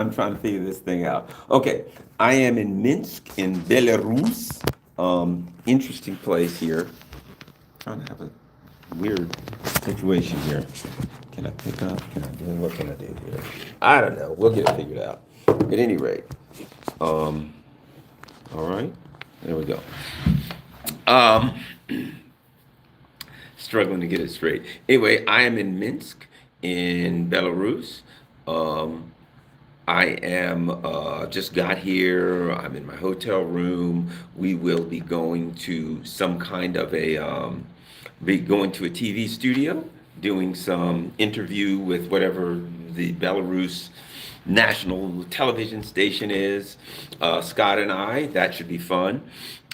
I'm trying to figure this thing out. Okay, I am in Minsk in Belarus. Interesting place here. Trying to have a weird situation here. Can I pick up? Can I do? What can I do here? I don't know. We'll get it figured out. At any rate, um, all right. There we go. Um, Struggling to get it straight. Anyway, I am in Minsk in Belarus. Um, I am just got here. I'm in my hotel room. We will be going to some kind of be going to a TV studio, doing some interview with whatever the Belarus national television station is. Scott and I, that should be fun.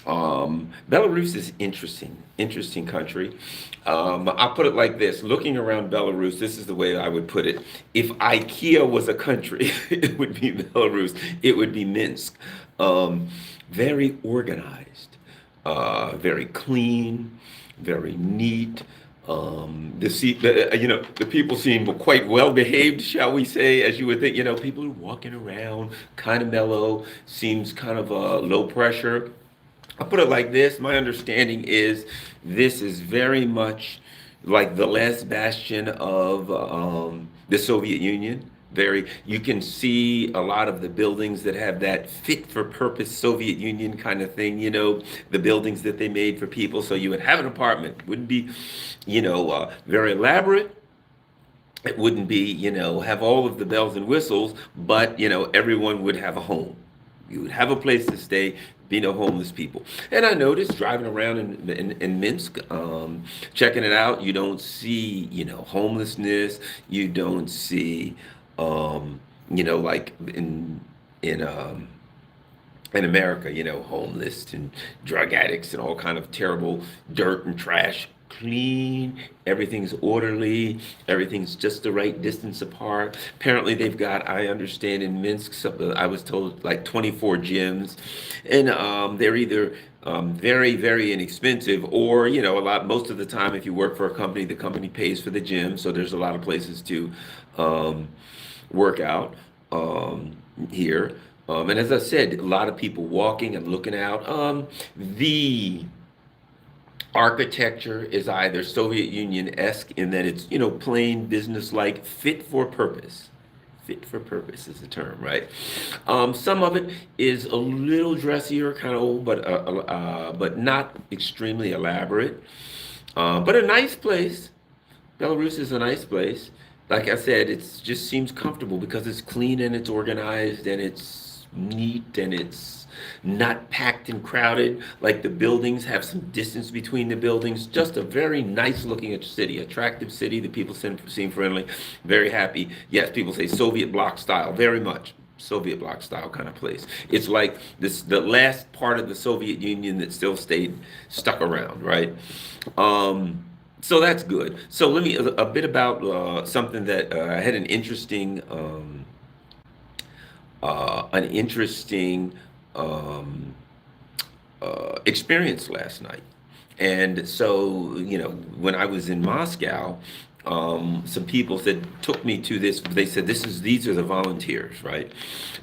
Belarus is interesting country. I'll put it like this: looking around Belarus, this is the way I would put it. If IKEA was a country, it would be Belarus. It would be Minsk. Very organized, very clean, very neat. The people seem quite well behaved, shall we say, as you would think. People are walking around, kind of mellow, seems kind of low pressure. I'll put it like this. My understanding is this is very much like the last bastion of the Soviet Union. You can see a lot of the buildings that have that fit for purpose Soviet Union kind of thing, the buildings that they made for people. So you would have an apartment, wouldn't be, very elaborate. It wouldn't be, have all of the bells and whistles, but, everyone would have a home. You would have a place to stay, be no homeless people. And I noticed driving around in Minsk, checking it out, you don't see, homelessness. You don't see, like in America, homeless and drug addicts and all kind of terrible dirt and trash. Clean, everything's orderly, everything's just the right distance apart. Apparently, they've got, I understand, in Minsk, I was told like 24 gyms, and they're either very, very inexpensive, or most of the time, if you work for a company, the company pays for the gym, so there's a lot of places to um, work out here. And as I said, a lot of people walking and looking out. The architecture is either Soviet Union-esque in that it's, plain business-like, fit for purpose. Fit for purpose is the term, right? Some of it is a little dressier, kind of old, but not extremely elaborate. But a nice place. Belarus is a nice place. Like I said, it just seems comfortable because it's clean and it's organized and it's neat and it's not packed and crowded. Like the buildings have some distance between the buildings. Just a very nice looking city, attractive city. The people seem friendly, very happy. Yes, people say Soviet bloc style, very much. Soviet bloc style kind of place. It's like the last part of the Soviet Union that still stayed stuck around, right? So that's good. So let me a bit about something that I had an interesting um, experience last night. And so, when I was in Moscow, some people took me to this. They said, these are the volunteers, right?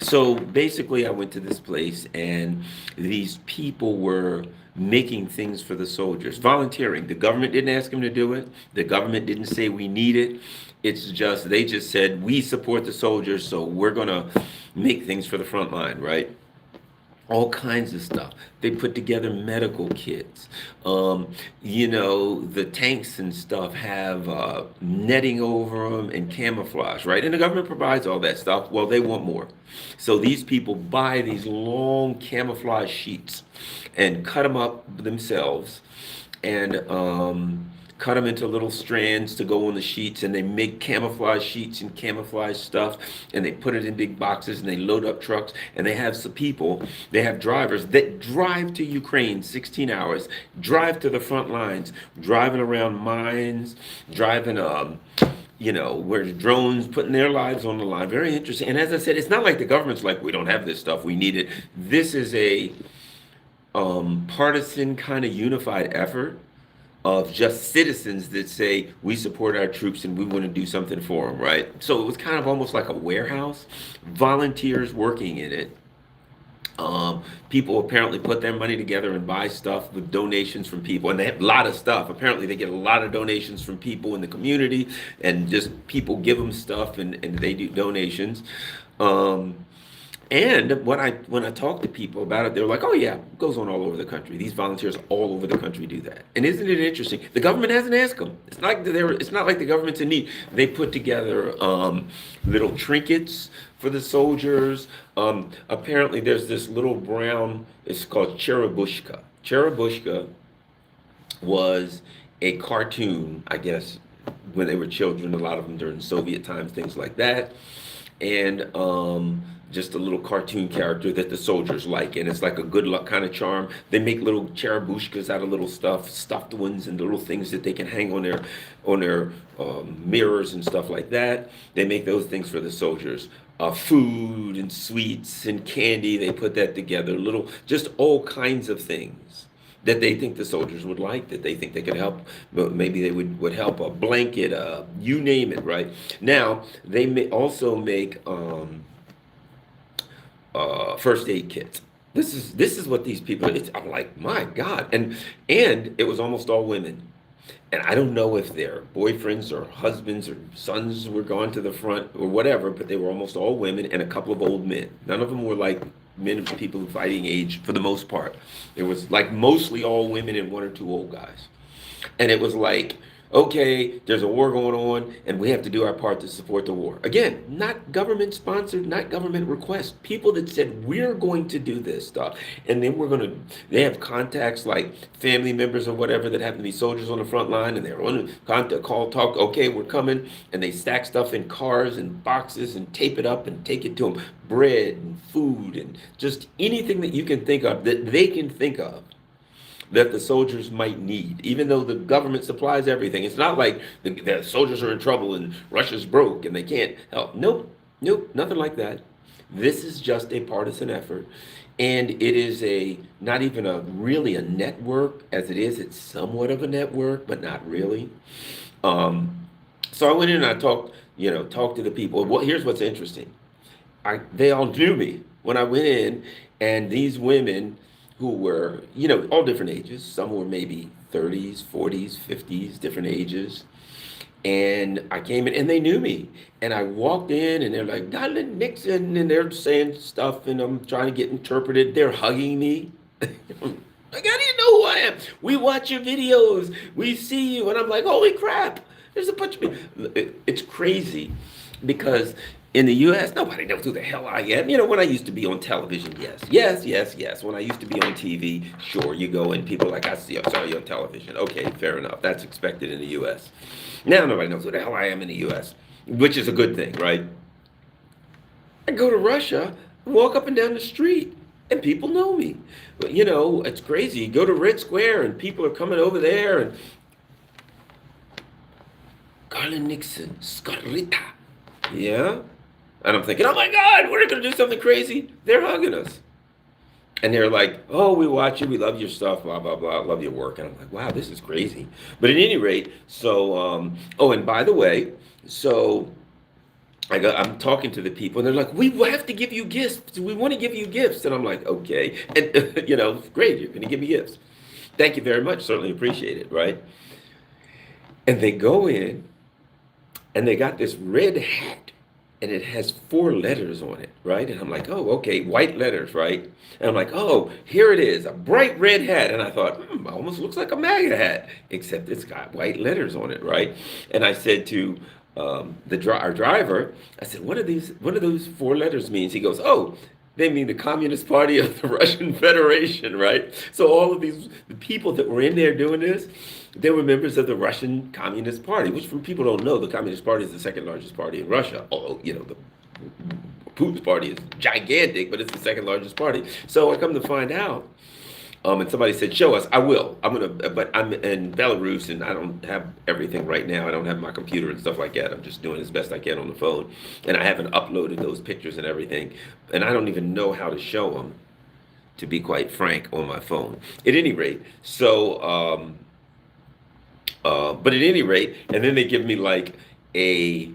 So basically, I went to this place, and these people were making things for the soldiers, volunteering. The government didn't ask them to do it. The government didn't say we need it. They just said, we support the soldiers, so we're gonna make things for the front line, right? All kinds of stuff. They put together medical kits. The tanks and stuff have netting over them and camouflage, right? And the government provides all that stuff. Well, they want more. So these people buy these long camouflage sheets and cut them up themselves and cut them into little strands to go on the sheets, and they make camouflage sheets and camouflage stuff, and they put it in big boxes, and they load up trucks, and they have drivers that drive to Ukraine 16 hours, drive to the front lines, driving around mines, driving where drones putting their lives on the line. Very interesting. And as I said, it's not like the government's like, we don't have this stuff, we need it. This is a partisan kind of unified effort of just citizens that say we support our troops and we want to do something for them, right? So it was kind of almost like a warehouse, volunteers working in it. People apparently put their money together and buy stuff with donations from people, and they have a lot of stuff. Apparently, they get a lot of donations from people in the community, and just people give them stuff, and they do donations. Um, and when I talk to people about it, they're like, "Oh yeah, it goes on all over the country. These volunteers all over the country do that." And isn't it interesting? The government hasn't asked them. It's not like the government's in need. They put together little trinkets for the soldiers. Apparently, there's this little brown. It's called Cherubushka. Cherubushka was a cartoon, I guess, when they were children. A lot of them during Soviet times, things like that, and just a little cartoon character that the soldiers like, and it's like a good luck kind of charm. They make little cherubushkas out of little stuff, stuffed ones, and little things that they can hang on their mirrors and stuff like that. They make those things for the soldiers. Food and sweets and candy, they put that together. Little, just all kinds of things that they think the soldiers would like, that they think they could help. Maybe they would help, a blanket, you name it, right? Now, they may also make first aid kits. This is what these people. I'm like, my God, and it was almost all women, and I don't know if their boyfriends or husbands or sons were gone to the front or whatever, but they were almost all women and a couple of old men. None of them were like men of people of fighting age for the most part. It was like mostly all women and one or two old guys, and it was like, okay, there's a war going on, and we have to do our part to support the war. Again, not government sponsored, not government request. People that said, we're going to do this stuff. And then they have contacts like family members or whatever that happen to be soldiers on the front line, and they're on contact, call, talk, okay, we're coming. And they stack stuff in cars and boxes and tape it up and take it to them. Bread and food and just anything that you can think of, that they can think of, that the soldiers might need, even though the government supplies everything. It's not like the soldiers are in trouble and Russia's broke and they can't help. Nope, nope, nothing like that. This is just a partisan effort. And it is not even really a network as it is. It's somewhat of a network, but not really. So I went in and I talked to the people. Well, here's what's interesting. They all knew me when I went in, and these women who were, all different ages. Some were maybe 30s, 40s, 50s, different ages. And I came in and they knew me. And I walked in and they're like, Donald Nixon, and they're saying stuff and I'm trying to get interpreted. They're hugging me. Like, how do you know who I am? We watch your videos. We see you. And I'm like, holy crap. There's a bunch of me. It's crazy because in the U.S., nobody knows who the hell I am. When I used to be on television, yes. When I used to be on TV, sure, you go and people are like, I saw you on television. Okay, fair enough. That's expected in the U.S. Now nobody knows who the hell I am in the U.S., which is a good thing, right? I go to Russia, walk up and down the street, and people know me. But, it's crazy. You go to Red Square, and people are coming over there, and Garland Nixon, Scarlita. Yeah? And I'm thinking, oh my God, we're going to do something crazy. They're hugging us. And they're like, oh, we watch you. We love your stuff, blah, blah, blah. Love your work. And I'm like, wow, this is crazy. But at any rate, so, and by the way, so I'm talking to the people and they're like, we have to give you gifts. We want to give you gifts. And I'm like, okay. And, great. You're going to give me gifts. Thank you very much. Certainly appreciate it. Right. And they go in and they got this red hat. And it has 4 letters on it, right? And I'm like, oh, okay, white letters, right? And I'm like, oh, here it is, a bright red hat. And I thought, almost looks like a MAGA hat, except it's got white letters on it, right? And I said to our driver, I said, what do those 4 letters mean? He goes, oh, they mean the Communist Party of the Russian Federation, right? So all of the people that were in there doing this, they were members of the Russian Communist Party, which for people don't know, the Communist Party is the second largest party in Russia. Although, the Putin's party is gigantic, but it's the second largest party. So I come to find out, and somebody said, show us. I will. But I'm in Belarus and I don't have everything right now. I don't have my computer and stuff like that. I'm just doing as best I can on the phone. And I haven't uploaded those pictures and everything. And I don't even know how to show them, to be quite frank, on my phone. At any rate, so But at any rate, and then they give me like a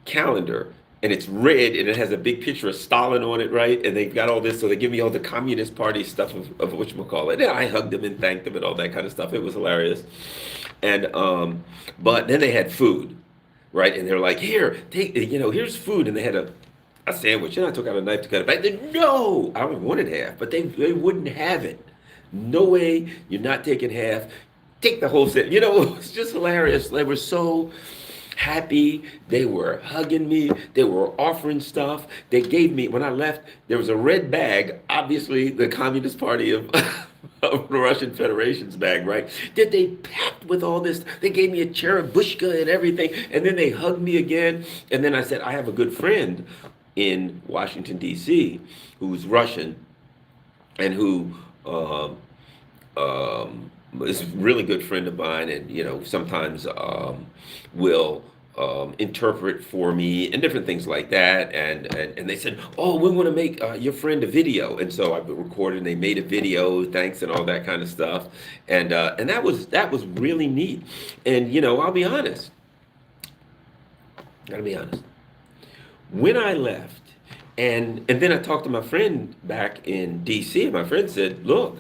calendar, and it's red and it has a big picture of Stalin on it, right? And they've got all this, so they give me all the Communist Party stuff of whatchamacallit. And I hugged them and thanked them and all that kind of stuff. It was hilarious. And but then they had food, right? And they're like, here, take, here's food. And they had a sandwich. And I took out a knife to cut it back. They, no, I only wanted half, but they wouldn't have it. No way, you're not taking half. Take the whole set. It was just hilarious. They were so happy. They were hugging me. They were offering stuff. They gave me, when I left, there was a red bag, obviously the Communist Party of, of the Russian Federation's bag, right? That they packed with all this. They gave me a cherubushka and everything. And then they hugged me again. And then I said, I have a good friend in Washington, D.C., who's Russian and who is a really good friend of mine, and sometimes will interpret for me and different things like that. And they said, "Oh, we want to make your friend a video," and so I recorded. And they made a video, thanks, and all that kind of stuff. And that was really neat. And I'll be honest. Gotta be honest. When I left, and then I talked to my friend back in D.C., and my friend said, "Look,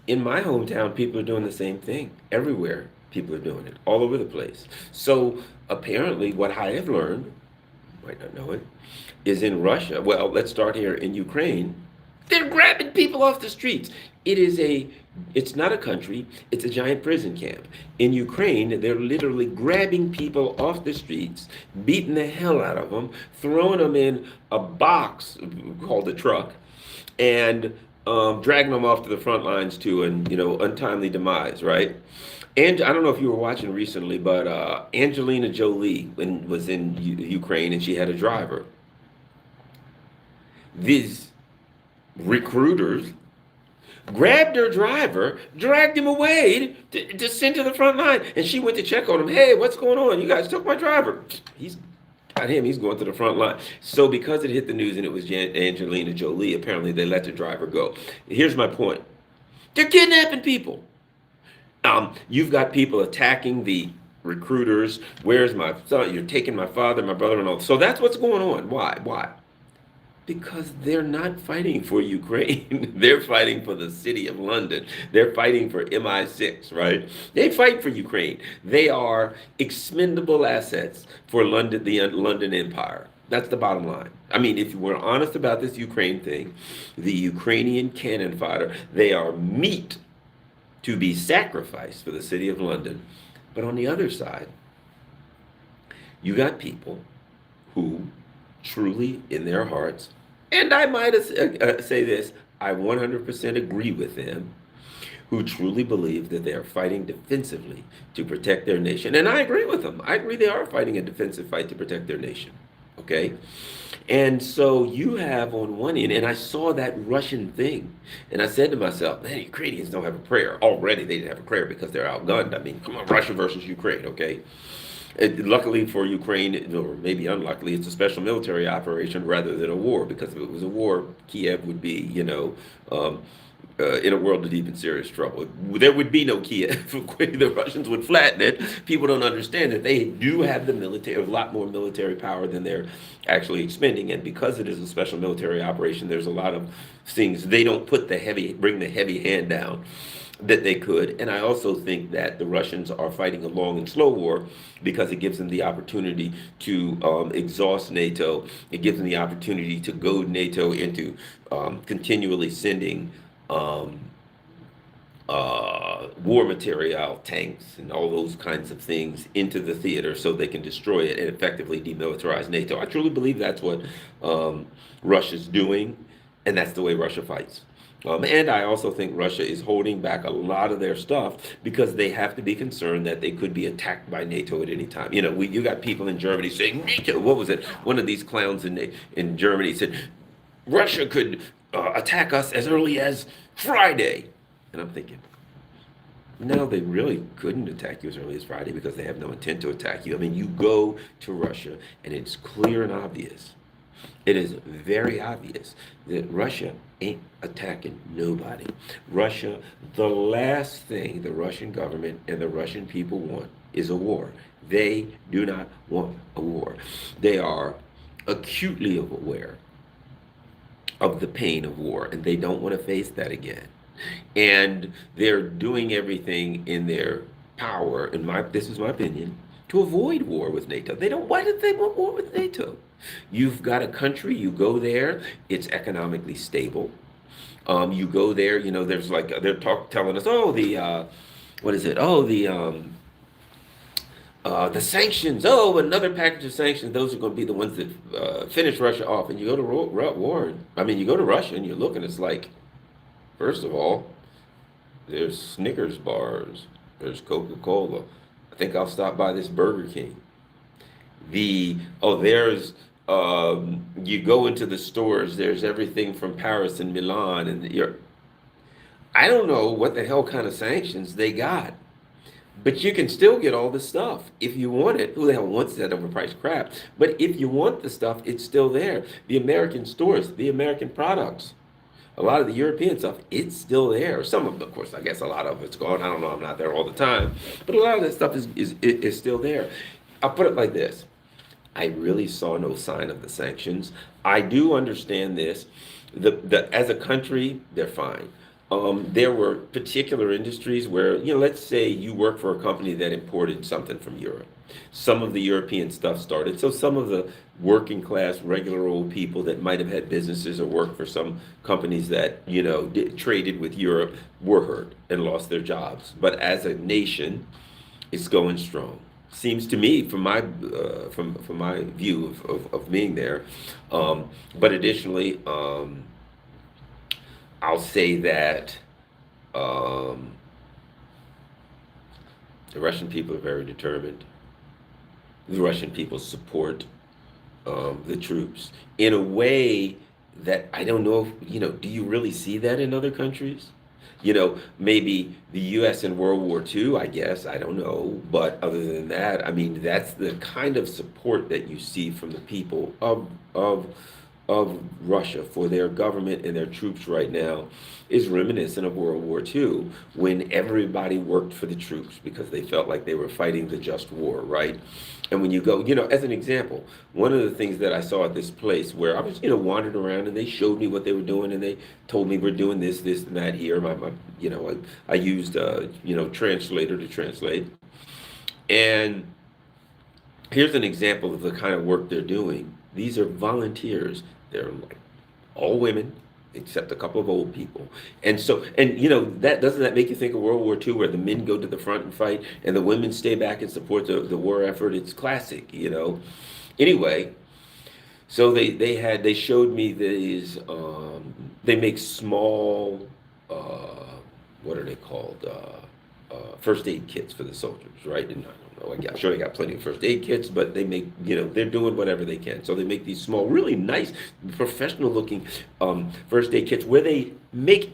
in my hometown, people are doing the same thing. Everywhere, people are doing it, all over the place." So apparently, what I have learned, might not know it, is in Russia. Well, let's start here in Ukraine. They're grabbing people off the streets. It's not a country, it's a giant prison camp. In Ukraine, they're literally grabbing people off the streets, beating the hell out of them, throwing them in a box called a truck, and dragging them off to the front lines to an untimely demise, right? And I don't know if you were watching recently, but Angelina Jolie was in Ukraine, and she had a driver. These recruiters grabbed her driver, dragged him away to send to the front line, and she went to check on him. Hey, what's going on? You guys took my driver. He's got him. He's going to the front line. So because it hit the news and it was Angelina Jolie, apparently they let the driver go. Here's my point. They're kidnapping people. You've got people attacking the recruiters. Where's my son? You're taking my father, my brother-in-law. So that's what's going on. Why? Because they're not fighting for Ukraine. They're fighting for the city of London. They're fighting for MI6, right? They fight for Ukraine. They are expendable assets for London, the London Empire. That's the bottom line. I mean, if we're honest about this Ukraine thing, the Ukrainian cannon fodder, they are meat to be sacrificed for the city of London. But on the other side, you got people who truly in their hearts, and I might say this, I 100% agree with them, who truly believe that they are fighting defensively to protect their nation. And I agree with them. I agree they are fighting a defensive fight to protect their nation. Okay? And so you have on one end, and I saw that Russian thing, and I said to myself, man, Ukrainians don't have a prayer. Already they didn't have a prayer because they're outgunned. I mean, come on, Russia versus Ukraine, okay? Luckily for Ukraine, or maybe unluckily, it's a special military operation rather than a war, because if it was a war, Kiev would be, in a world of deep and serious trouble. There would be no Kiev. The Russians would flatten it. People don't understand that they do have the military, a lot more military power than they're actually expending. And because it is a special military operation, there's a lot of things. They don't bring the heavy hand down that they could. And I also think that the Russians are fighting a long and slow war because it gives them the opportunity to exhaust NATO. It gives them the opportunity to goad NATO into continually sending war material, tanks, and all those kinds of things into the theater so they can destroy it and effectively demilitarize NATO. I truly believe that's what Russia's doing, and that's the way Russia fights. And I also think Russia is holding back a lot of their stuff because they have to be concerned that they could be attacked by NATO at any time. You got people in Germany saying, NATO, what was it? One of these clowns in Germany said, Russia could attack us as early as Friday. And I'm thinking, no, they really couldn't attack you as early as Friday because they have no intent to attack you. I mean, you go to Russia and it's clear and obvious It is very obvious that Russia ain't attacking nobody. Russia, the last thing the Russian government and the Russian people want is a war. They do not want a war. They are acutely aware of the pain of war, and they don't want to face that again. And they're doing everything in their power, in my this is my opinion, to avoid war with NATO. They don't. Why did they want war with NATO? You've got a country, you go there, it's economically stable. You go there, there's like they're telling us, oh, what is it? Oh, the sanctions. Oh, another package of sanctions. Those are going to be the ones that finish Russia off. And you go to war. I mean, you go to Russia and you look, and it's like, first of all, there's Snickers bars. There's Coca-Cola. I think I'll stop by this Burger King. There's you go into the stores. There's everything from Paris and Milan, and I don't know what the hell kind of sanctions they got. But you can still get all the stuff if you want it. Who the hell wants that overpriced crap? But if you want the stuff, it's still there. The American stores, the American products, a lot of the European stuff, it's still there. Some of it, of course, I guess a lot of it's gone. I don't know. I'm not there all the time. But a lot of that stuff is still there. I'll put it like this. I really saw no sign of the sanctions. I do understand this. As a country, they're fine. There were particular industries where, let's say you work for a company that imported something from Europe. Some of the European stuff started. So some of the working class, regular old people that might have had businesses or worked for some companies that, traded with Europe were hurt and lost their jobs. But as a nation, it's going strong. Seems to me, from my view of being there. But additionally, I'll say that um, the Russian people are very determined. The Russian people support the troops in a way that I don't know if, do you really see that in other countries? Maybe the U.S. in World War II, I guess, I don't know. But other than that, I mean, that's the kind of support that you see from the people of Russia for their government and their troops right now is reminiscent of World War II, when everybody worked for the troops because they felt like they were fighting the just war, right? And when you go, as an example, one of the things that I saw at this place where I was, wandering around, and they showed me what they were doing, and they told me we're doing this, this, and that here. I used, translator to translate. And here's an example of the kind of work they're doing. These are volunteers. They're like all women, except a couple of old people. And so, that doesn't that make you think of World War II, where the men go to the front and fight, and the women stay back and support the war effort? It's classic. Anyway, so they showed me these. They make small, what are they called? First aid kits for the soldiers, right? And I don't know, I'm sure they got plenty of first aid kits, but they make, they're doing whatever they can. So they make these small, really nice, professional looking first aid kits where they make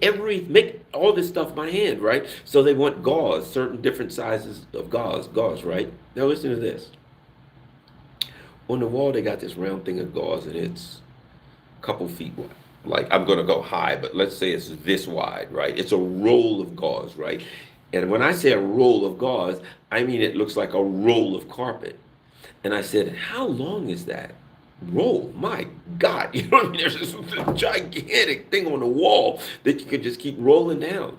all this stuff by hand, right? So they want gauze, certain different sizes of gauze, right? Now listen to this. On the wall, they got this round thing of gauze, and it's a couple feet wide. Like, I'm going to go high, but let's say it's this wide, right? It's a roll of gauze, right? And when I say a roll of gauze, I mean it looks like a roll of carpet. And I said, how long is that roll? My God, you know what I mean? There's this gigantic thing on the wall that you could just keep rolling down.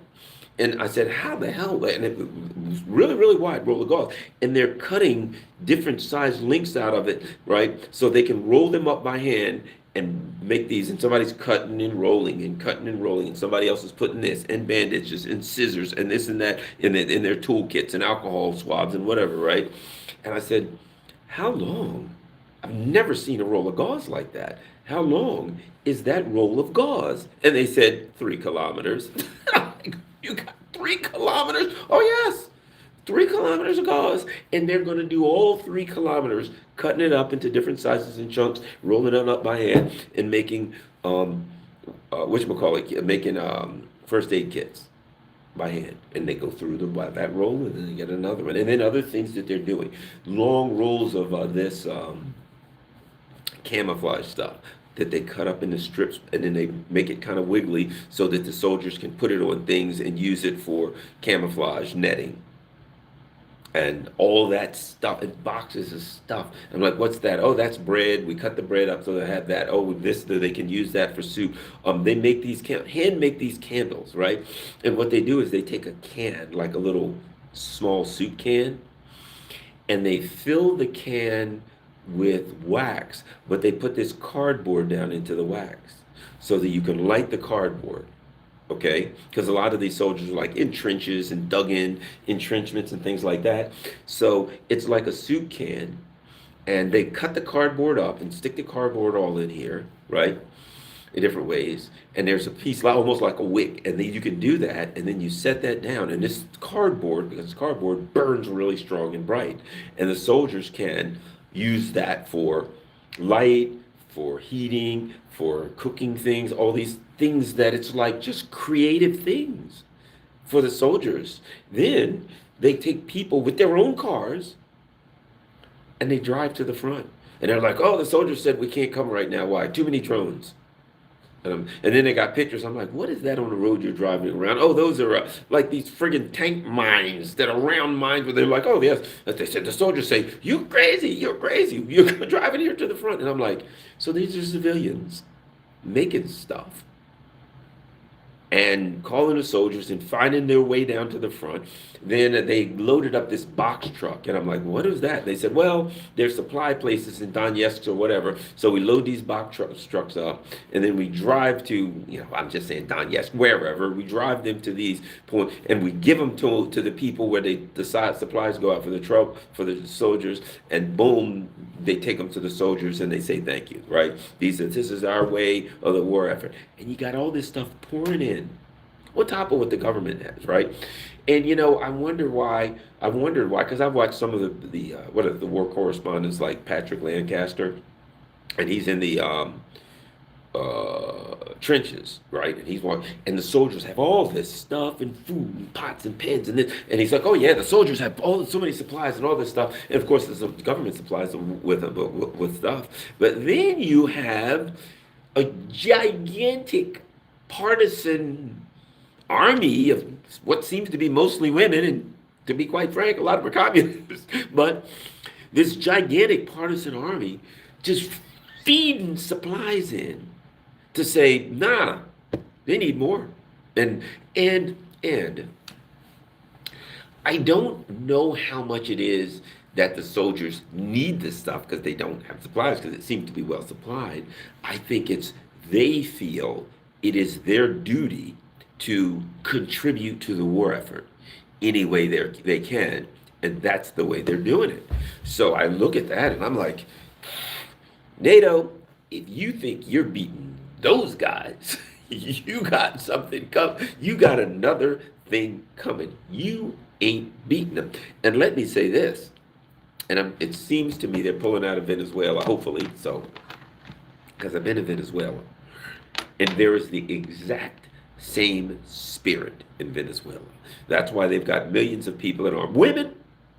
And I said, how the hell? And it was really, really wide roll of gauze. And they're cutting different size links out of it, right? So they can roll them up by hand and make these, and somebody's cutting and rolling and cutting and rolling, and somebody else is putting this and bandages and scissors and this and that in their toolkits and alcohol swabs and whatever, right? And I said, how long? I've never seen a roll of gauze like that. How long is that roll of gauze? And they said 3 kilometers. You got 3 kilometers? Oh yes, 3 kilometers of gauze, and they're going to do all 3 kilometers, cutting it up into different sizes and chunks, rolling it up by hand, and making making first aid kits by hand. And they go through that roll, and then they get another one, and then other things that they're doing, long rolls of this camouflage stuff, that they cut up into strips, and then they make it kind of wiggly so that the soldiers can put it on things and use it for camouflage netting and all that stuff, and boxes of stuff. I'm like, what's that? Oh, that's bread. We cut the bread up so they have that. Oh, this, they can use that for soup. They make these hand make these candles, right? And what they do is they take a can, like a little small soup can, and they fill the can with wax, but they put this cardboard down into the wax so that you can light the cardboard. Okay, because a lot of these soldiers are like in trenches and dug in entrenchments and things like that. So it's like a soup can, and they cut the cardboard up and stick the cardboard all in here, right? In different ways. And there's a piece almost like a wick, and then you can do that, and then you set that down. And this cardboard, because it's cardboard, burns really strong and bright. And the soldiers can use that for light, for heating, for cooking things, all these things that it's like just creative things for the soldiers. Then they take people with their own cars and they drive to the front. And they're like, oh, the soldiers said we can't come right now. Why? Too many drones. And then they got pictures. I'm like, what is that on the road you're driving around? Oh, those are like these friggin' tank mines that are round mines where they're like, oh, yes. They said, the soldiers say, you're crazy. You're driving here to the front. And I'm like, so these are civilians making stuff and calling the soldiers and finding their way down to the front. Then they loaded up this box truck, and I'm like, what is that? They said, well, there's supply places in Donetsk or whatever, so we load these box trucks up, and then we drive to, I'm just saying Donetsk, wherever, we drive them to these points, and we give them to the people where they decide supplies go out for the soldiers, and boom, they take them to the soldiers, and they say thank you, right? This is our way of the war effort. And you got all this stuff pouring in on top of what the government has, right? And I wondered why, because I've watched some of the war correspondents like Patrick Lancaster, and he's in the trenches, right? And and the soldiers have all this stuff and food and pots and pans and this, and he's like, oh yeah, the soldiers have so many supplies and all this stuff, and of course there's some government supplies with stuff, but then you have a gigantic partisan army of what seems to be mostly women, and to be quite frank, a lot of them are communists, but this gigantic partisan army just feeding supplies in to say, nah, they need more. And I don't know how much it is that the soldiers need this stuff because they don't have supplies, because it seems to be well supplied. I think they feel it is their duty to contribute to the war effort any way they can, and that's the way they're doing it. So I look at that and I'm like, NATO, if you think you're beating those guys, you got something coming. You got another thing coming. You ain't beating them. And let me say this, and it seems to me they're pulling out of Venezuela, hopefully so, because I've been in Venezuela, and there is the exact same spirit in Venezuela. That's why they've got millions of people in armed. Women,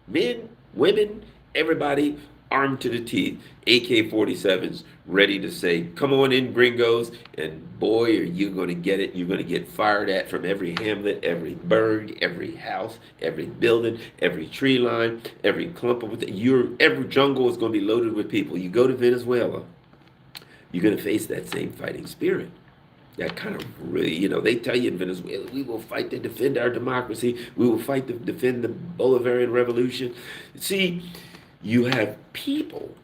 men, women, everybody armed to the teeth, AK-47s, ready to say, come on in, gringos, and boy, are you going to get it. You're going to get fired at from every hamlet, every burg, every house, every building, every tree line, every clump of every jungle is going to be loaded with people. You go to Venezuela, you're going to face that same fighting spirit. That kind of really, they tell you in Venezuela, we will fight to defend our democracy. We will fight to defend the Bolivarian revolution. See, you have people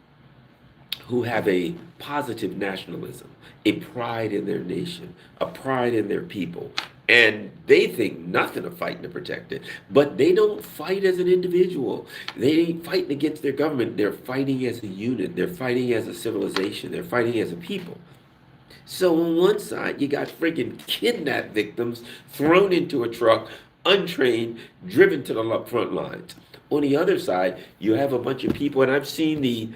who have a positive nationalism, a pride in their nation, a pride in their people. And they think nothing of fighting to protect it. But they don't fight as an individual. They ain't fighting against their government. They're fighting as a unit. They're fighting as a civilization. They're fighting as a people. So on one side, you got friggin' kidnapped victims thrown into a truck, untrained, driven to the front lines. On the other side, you have a bunch of people, and I've seen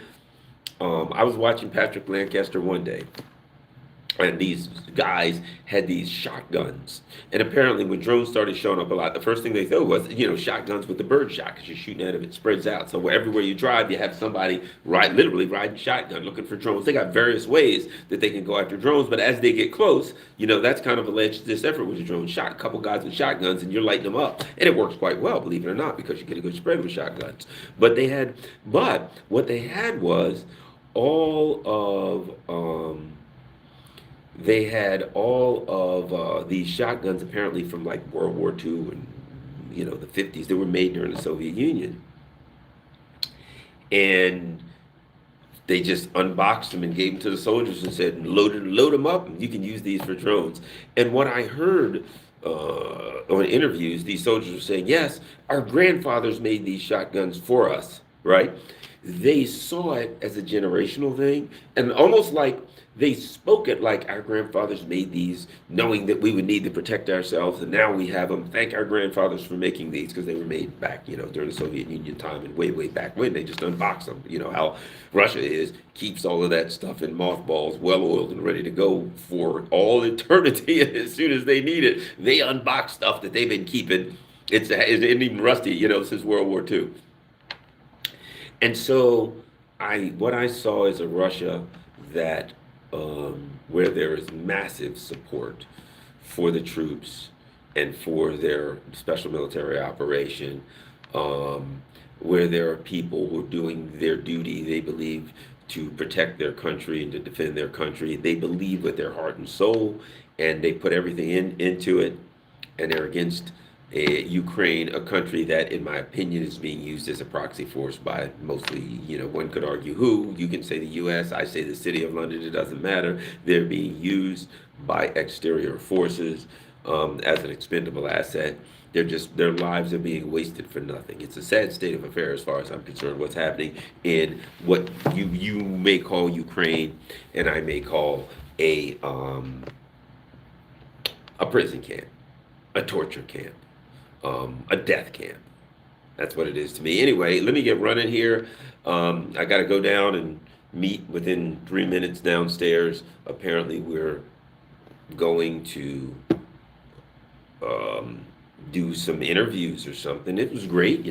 I was watching Patrick Lancaster one day, and these guys had these shotguns. And apparently, when drones started showing up a lot, the first thing they thought was, shotguns with the bird shot, because you're shooting at it, it spreads out. So everywhere you drive, you have somebody literally riding shotgun, looking for drones. They got various ways that they can go after drones, but as they get close, that's kind of alleged this effort with a drone. Shot a couple guys with shotguns, and you're lighting them up, and it works quite well, believe it or not, because you get a good spread with shotguns. But what they had was all of they had all of these shotguns apparently from like World War II and the 50s. They were made during the Soviet Union, and they just unboxed them and gave them to the soldiers and said, load them up, and you can use these for drones. And what I heard on interviews, these soldiers were saying, yes, our grandfathers made these shotguns for us, right? They saw it as a generational thing, and almost like they spoke it like our grandfathers made these, knowing that we would need to protect ourselves, and now we have them. Thank our grandfathers for making these, because they were made back, during the Soviet Union time and way, way back when. They just unboxed them. You know how Russia keeps all of that stuff in mothballs, well oiled and ready to go for all eternity. And as soon as they need it, they unbox stuff that they've been keeping. It isn't even rusty, since World War II. And so what I saw is a Russia that where there is massive support for the troops and for their special military operation, where there are people who are doing their duty, they believe, to protect their country and to defend their country. They believe with their heart and soul, and they put everything into it, and they're against Ukraine, a country that, in my opinion, is being used as a proxy force by mostly, one could argue who. You can say the U.S., I say the City of London, it doesn't matter. They're being used by exterior forces as an expendable asset. Their lives are being wasted for nothing. It's a sad state of affairs as far as I'm concerned, what's happening in what you may call Ukraine, and I may call a prison camp, a torture camp. A death camp. That's what it is to me. Anyway, let me get running here. I got to go down and meet within 3 minutes downstairs. Apparently, we're going to do some interviews or something. It was great.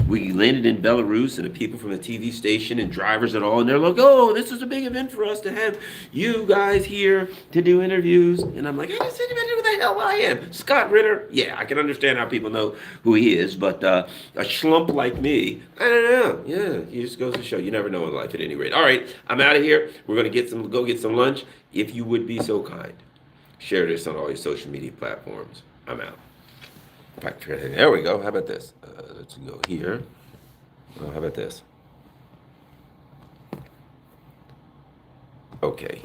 We landed in Belarus, and the people from the TV station and drivers and all, and they're like, oh, this is a big event for us to have you guys here to do interviews. And I'm like, I just didn't even know who the hell I am. Scott Ritter. Yeah, I can understand how people know who he is, but a schlump like me, I don't know. Yeah, he just goes to show. You never know in life at any rate. All right, I'm out of here. We're going to go get some lunch. If you would be so kind, share this on all your social media platforms. I'm out. There we go. How about this? Let's go here. How about this? Okay.